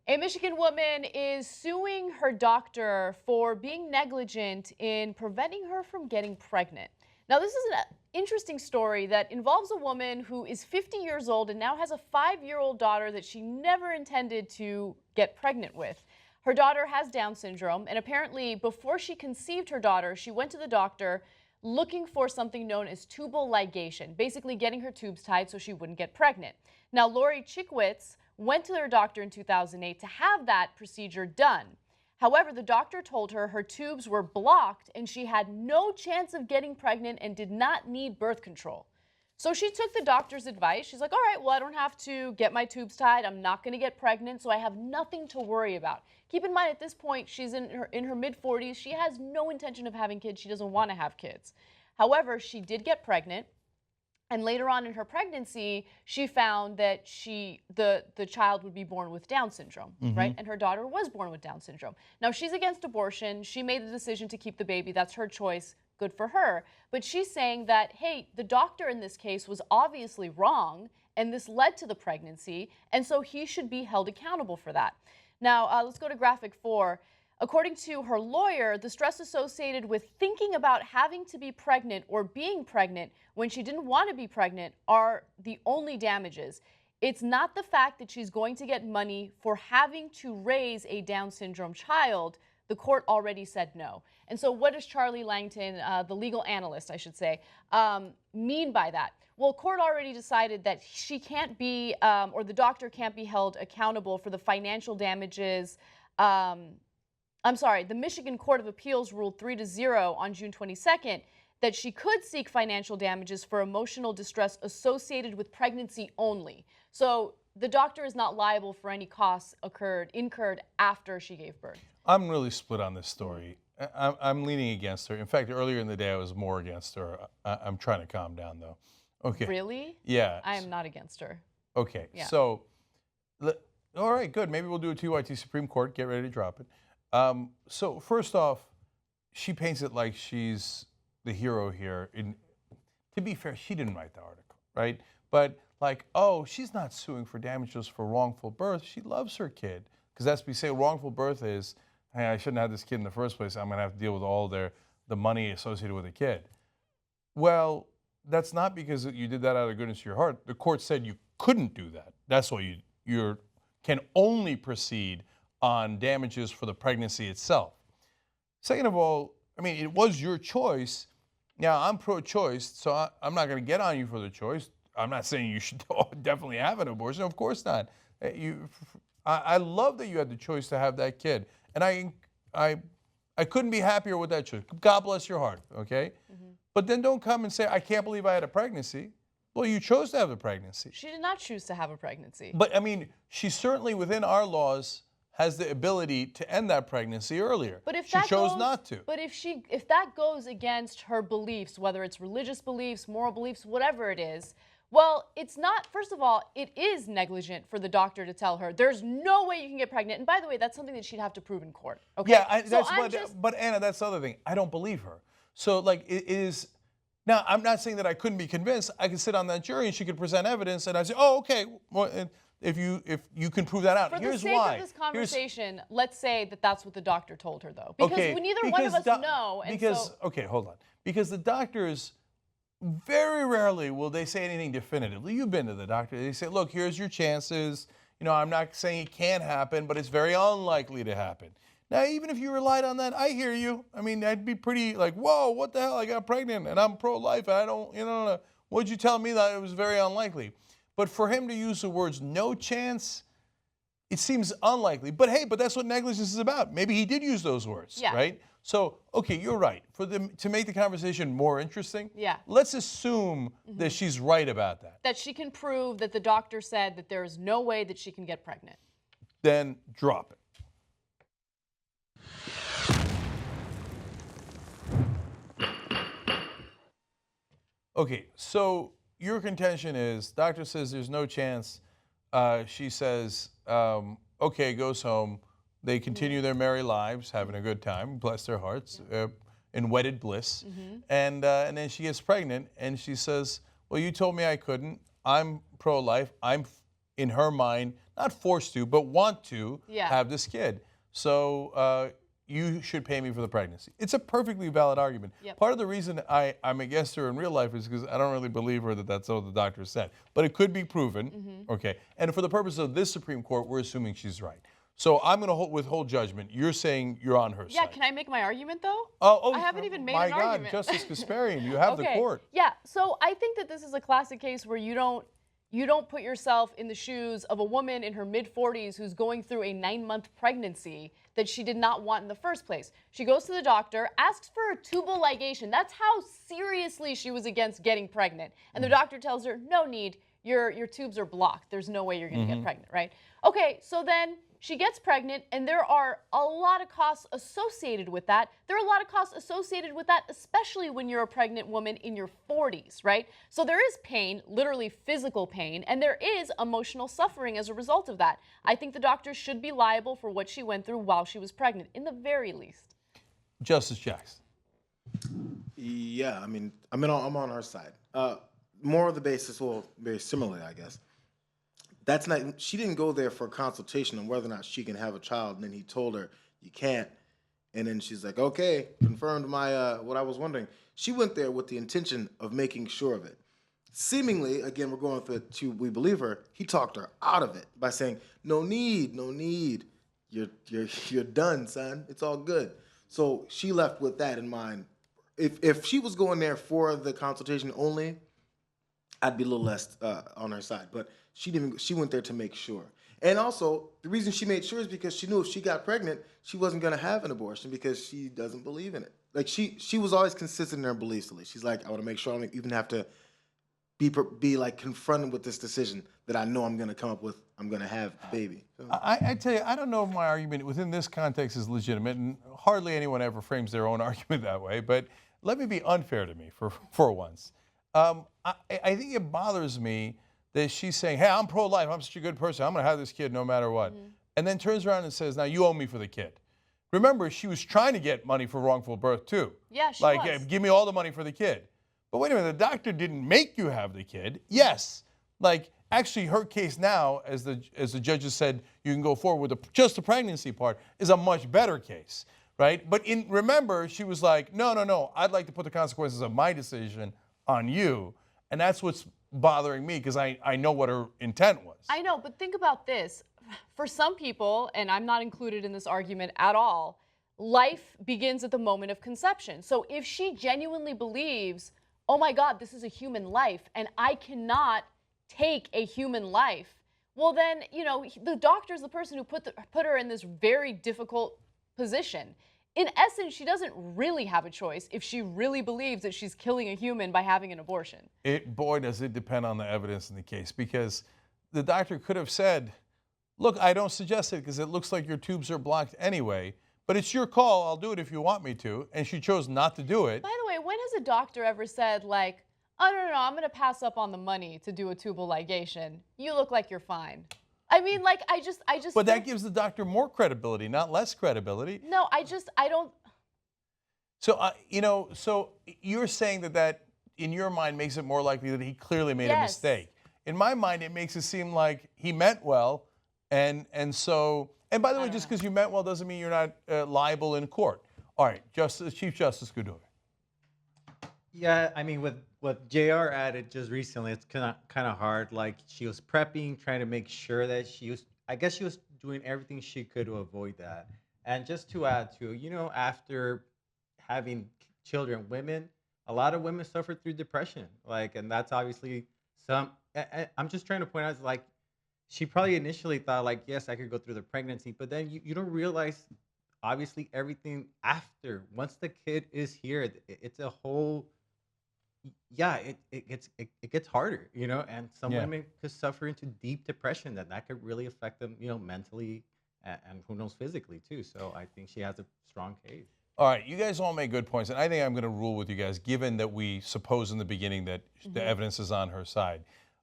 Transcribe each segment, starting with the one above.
A Michigan woman is suing her doctor for being negligent in preventing her from getting pregnant. Now, this is an interesting story that involves a woman who is 50 years old and now has a 5-year-old daughter that she never intended to get pregnant with. Her daughter has Down syndrome, and apparently before she conceived her daughter, she went to the doctor looking for something known as tubal ligation, basically getting her tubes tied so she wouldn't get pregnant. Now, Lori Cichewicz went to their doctor in 2008 to have that procedure done. However, the doctor told her her tubes were blocked and she had no chance of getting pregnant and did not need birth control. So she took the doctor's advice. She's like, all right, well, I don't have to get my tubes tied. I'm not going to get pregnant, so I have nothing to worry about. Keep in mind, at this point, she's in her mid-40s. She has no intention of having kids. She doesn't want to have kids. However, she did get pregnant. And later on in her pregnancy, she found that the child would be born with Down syndrome, right? And her daughter was born with Down syndrome. Now, she's against abortion. She made the decision to keep the baby. That's her choice. Good for her. But she's saying that, hey, the doctor in this case was obviously wrong, and this led to the pregnancy, and so he should be held accountable for that. Now, let's go to graphic 4. According to her lawyer, the stress associated with thinking about having to be pregnant or being pregnant when she didn't want to be pregnant are the only damages. It's not the fact that she's going to get money for having to raise a Down syndrome child. The court already said no. And so what does Charlie Langton, the legal analyst, I should say, mean by that? Well, court already decided that she can't be, or the doctor can't be held accountable for the financial damages. I'm sorry, the Michigan Court of Appeals ruled 3-0 on June 22nd that she could seek financial damages for emotional distress associated with pregnancy only. So the doctor is not liable for any costs incurred after she gave birth. I'm really split on this story. I'm leaning against her. In fact, earlier in the day, I was more against her. I'm trying to calm down, though. Okay. Really? Yeah. I am not against her. Okay. Yeah. So, all right, good. Maybe we'll do a TYT Supreme Court. Get ready to drop it. So first off, she paints it like she's the hero here. To be fair, she didn't write the article, right? But like, oh, she's not suing for damages for wrongful birth. She loves her kid. Because as we say, wrongful birth is, hey, I shouldn't have this kid in the first place. I'm going to have to deal with all the money associated with a kid. Well, that's not because you did that out of goodness of your heart. The court said you couldn't do that. That's why you can only proceed on damages for the pregnancy itself. Second of all, I mean, it was your choice. Now, I'm pro-choice, so I'm not going to get on you for the choice. I'm not saying you should definitely have an abortion. Of course not. I love that you had the choice to have that kid. And I couldn't be happier with that choice. God bless your heart, okay? But then don't come and say, I can't believe I had a pregnancy. Well, you chose to have a pregnancy. She did not choose to have a pregnancy. But, I mean, she certainly, within our laws, has the ability to end that pregnancy earlier. But if she chose not to. But if that goes against her beliefs, whether it's religious beliefs, moral beliefs, whatever it is, well, it's not, first of all, it is negligent for the doctor to tell her, there's no way you can get pregnant. And by the way, that's something that she'd have to prove in court. Okay? Yeah, but Anna, that's the other thing. I don't believe her. So, like, it is, now, I'm not saying that I couldn't be convinced. I could sit on that jury and she could present evidence and I'd say, oh, okay, well, if you can prove that out. Here's why. For the sake of this conversation, let's say that that's what the doctor told her, though. Because neither one of us know. Okay, hold on. Because the doctors, very rarely will they say anything definitively. You've been to the doctor. They say, look, here's your chances. You know, I'm not saying it can't happen, but it's very unlikely to happen. Now, even if you relied on that, I hear you. I mean, I'd be pretty like, whoa, what the hell? I got pregnant and I'm pro-life. I don't, what'd you tell me that it was very unlikely? But for him to use the words no chance, it seems unlikely. But hey, that's what negligence is about. Maybe he did use those words, right? So, okay, you're right. For them to make the conversation more interesting, let's assume that she's right about that. That she can prove that the doctor said that there is no way that she can get pregnant. Then drop it. Okay, so your contention is, doctor says there's no chance. She says, okay, goes home. They continue their merry lives, having a good time, bless their hearts, in wedded bliss. And then she gets pregnant, and she says, well, you told me I couldn't. I'm pro-life. I'm in her mind, not forced to, but want to have this kid. So you should pay me for the pregnancy. It's a perfectly valid argument. Part of the reason I'm against her in real life is because I don't really believe her that that's what the doctor said. But it could be proven, okay? And for the purpose of this Supreme Court, we're assuming she's right. So I'm going to withhold judgment. You're saying you're on her side. Yeah, can I make my argument, though? I haven't even made an argument. My God, Justice Kasparian, you have the court. Yeah, so I think that this is a classic case where you don't put yourself in the shoes of a woman in her mid-40s who's going through a 9-month pregnancy that she did not want in the first place. She goes to the doctor, asks for a tubal ligation. That's how seriously she was against getting pregnant. And the doctor tells her, no need, your tubes are blocked. There's no way you're going to get pregnant, right? Okay, so then she gets pregnant, and there are a lot of costs associated with that. There are a lot of costs associated with that, especially when you're a pregnant woman in your 40s, right? So there is pain, literally physical pain, and there is emotional suffering as a result of that. I think the doctor should be liable for what she went through while she was pregnant, in the very least. Justice Jackson. Yeah, I'm on her side. More of the basis, well, very similarly, I guess. That's not. She didn't go there for a consultation on whether or not she can have a child, and then he told her you can't, and then she's like, okay, confirmed my what I was wondering. She went there with the intention of making sure of it. Seemingly, again, we're going to we believe her. He talked her out of it by saying, no need, you're done, son. It's all good. So she left with that in mind. If she was going there for the consultation only, I'd be a little less on her side, but she didn't. She went there to make sure. And also, the reason she made sure is because she knew if she got pregnant, she wasn't going to have an abortion because she doesn't believe in it. Like she was always consistent in her beliefs. At least she's like, I want to make sure I don't even have to be like confronted with this decision that I know I'm going to come up with. I'm going to have a baby. So. I tell you, I don't know if my argument within this context is legitimate, and hardly anyone ever frames their own argument that way. But let me be unfair to me for once. I think it bothers me that she's saying, hey, I'm pro-life, I'm such a good person, I'm going to have this kid no matter what. And then turns around and says, now you owe me for the kid. Remember, she was trying to get money for wrongful birth too. Yeah, she was. Like, give me all the money for the kid. But wait a minute, the doctor didn't make you have the kid. Yes. Like, actually, her case now, as the judges said, you can go forward with just the pregnancy part, is a much better case, right? But remember, she was like, no, I'd like to put the consequences of my decision on you. And that's what's bothering me, because I know what her intent was. I know, but think about this. For some people, and I'm not included in this argument at all, life begins at the moment of conception. So if she genuinely believes, oh my God, this is a human life, and I cannot take a human life, well then, the doctor's the person who put her in this very difficult position. In essence, she doesn't really have a choice if she really believes that she's killing a human by having an abortion. Boy, does it depend on the evidence in the case, because the doctor could have said, look, I don't suggest it because it looks like your tubes are blocked anyway, but it's your call. I'll do it if you want me to. And she chose not to do it. By the way, when has a doctor ever said, like, oh, no, I'm going to pass up on the money to do a tubal ligation. You look like you're fine. I mean, like, I just. But that gives the doctor more credibility, not less credibility. No, I don't. So, so you're saying that in your mind makes it more likely that he clearly made a mistake. In my mind, it makes it seem like he meant well, and by the way, just because you meant well doesn't mean you're not liable in court. All right, Chief Justice Goudoury. Yeah, I mean, with what JR added just recently, it's kind of hard. Like, she was prepping, trying to make sure that I guess she was doing everything she could to avoid that. And just to add to, after having children, a lot of women suffer through depression. Like, and that's obviously I'm just trying to point out, like, she probably initially thought, like, yes, I could go through the pregnancy, but then you don't realize, obviously, everything after. Once the kid is here, it's a whole. Yeah, it gets harder, and some women could suffer into deep depression that could really affect them, mentally and who knows, physically too. So I think she has a strong case. All right, you guys all make good points, and I think I'm going to rule with you guys, given that we suppose in the beginning that the evidence is on her side.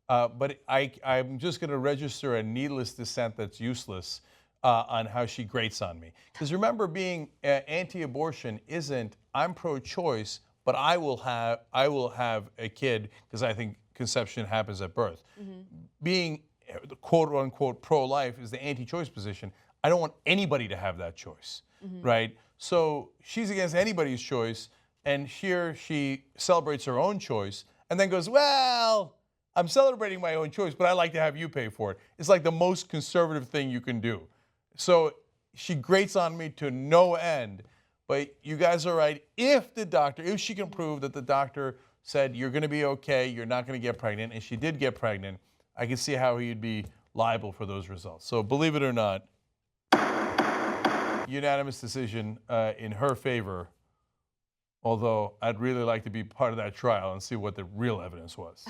But I'm just going to register a needless dissent that's useless on how she grates on me. Because remember, being anti-abortion isn't I'm pro-choice, but I will have a kid because I think conception happens at birth. Being the quote unquote pro-life is the anti-choice position. I don't want anybody to have that choice, right? So she's against anybody's choice, and here she celebrates her own choice and then goes, well, I'm celebrating my own choice, but I like to have you pay for it. It's like the most conservative thing you can do. So she grates on me to no end, but you guys are right. If she can prove that the doctor said, you're going to be okay, you're not going to get pregnant, and she did get pregnant, I can see how he'd be liable for those results. So believe it or not, unanimous decision in her favor, although I'd really like to be part of that trial and see what the real evidence was.